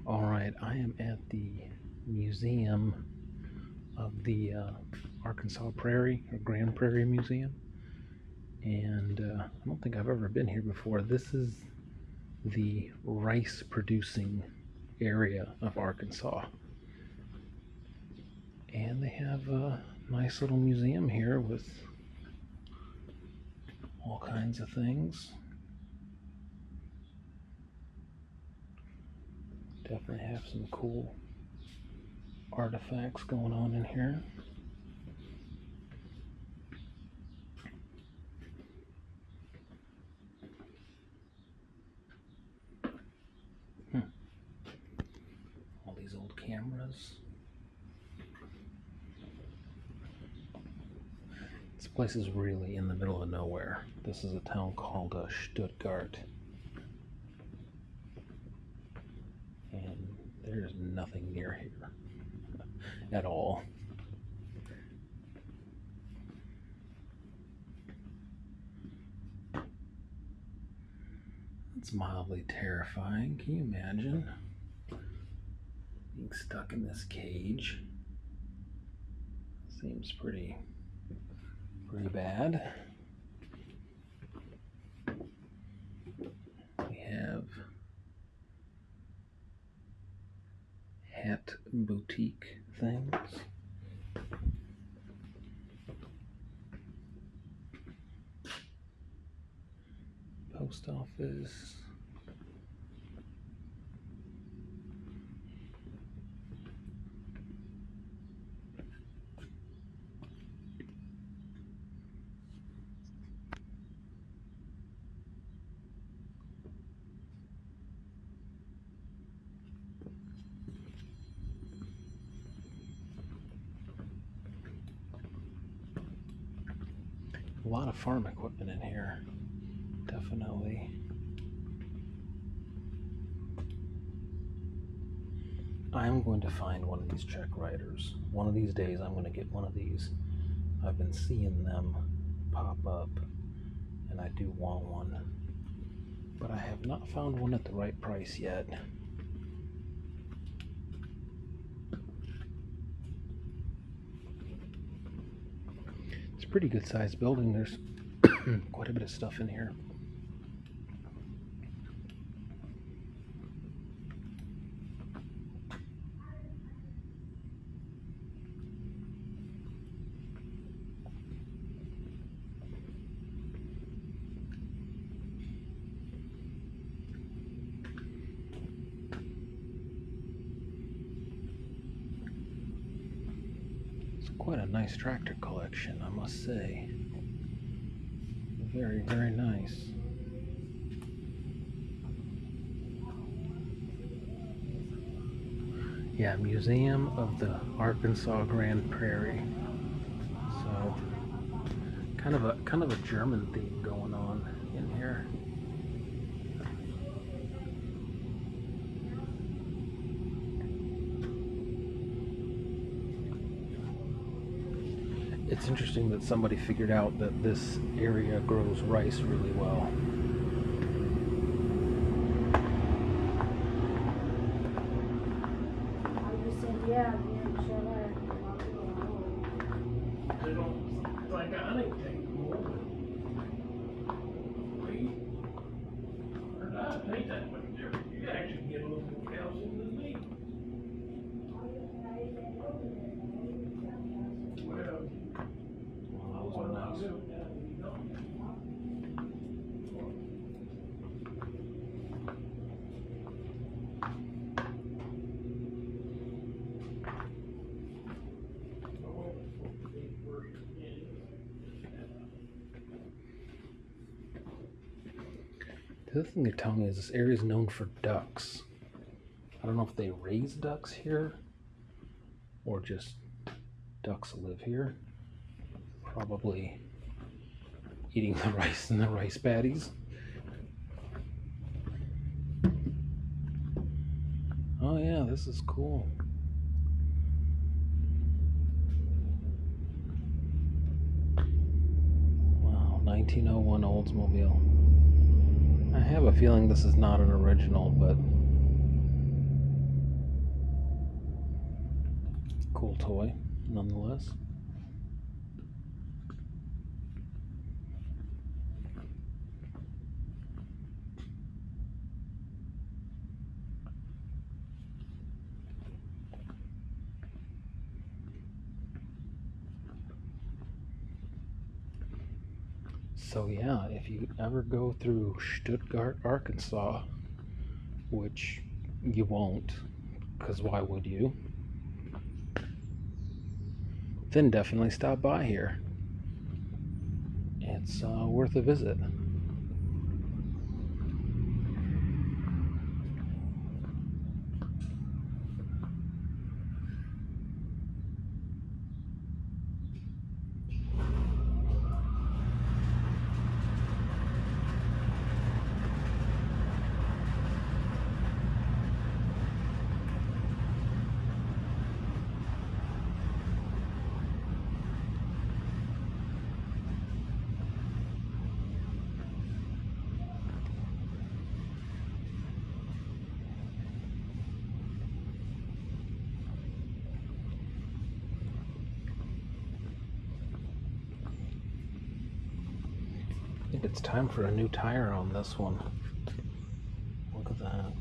All right, I am at the Museum of the Arkansas Prairie, or Grand Prairie Museum, and I don't think I've ever been here before. This is the rice producing area of Arkansas, and they have a nice little museum here with all kinds of things. Definitely have some cool artifacts going on in here. All these old cameras. This place is really in the middle of nowhere. This is a town called Stutgart. And there's nothing near here at all. It's mildly terrifying. Can you imagine being stuck in this cage? Seems pretty bad. We have hat boutique things. Post office. A lot of farm equipment in here, definitely. I'm going to find one of these check writers. One of these days I'm going to get one of these. I've been seeing them pop up and I do want one, but I have not found one at the right price yet. It's a pretty good sized building. There's quite a bit of stuff in here. Quite a nice tractor collection, I must say. Very, very nice. Yeah, Museum of the Arkansas Grand Prairie. So, kind of a German theme going on in here. It's interesting that somebody figured out that this area grows rice really well. They don't like anything more. Or not, ain't that much different. You actually get a little more calcium than me. Well, those are nice. The other thing they're telling me is this area is known for ducks. I don't know if they raise ducks here or just ducks live here. Probably eating the rice and the rice paddies. Oh yeah, this is cool. Wow, 1901 Oldsmobile. I have a feeling this is not an original, but cool toy nonetheless. So yeah, if you ever go through Stutgart, Arkansas, which you won't, because why would you? Then definitely stop by here. It's worth a visit. I think it's time for a new tire on this one. Look at that.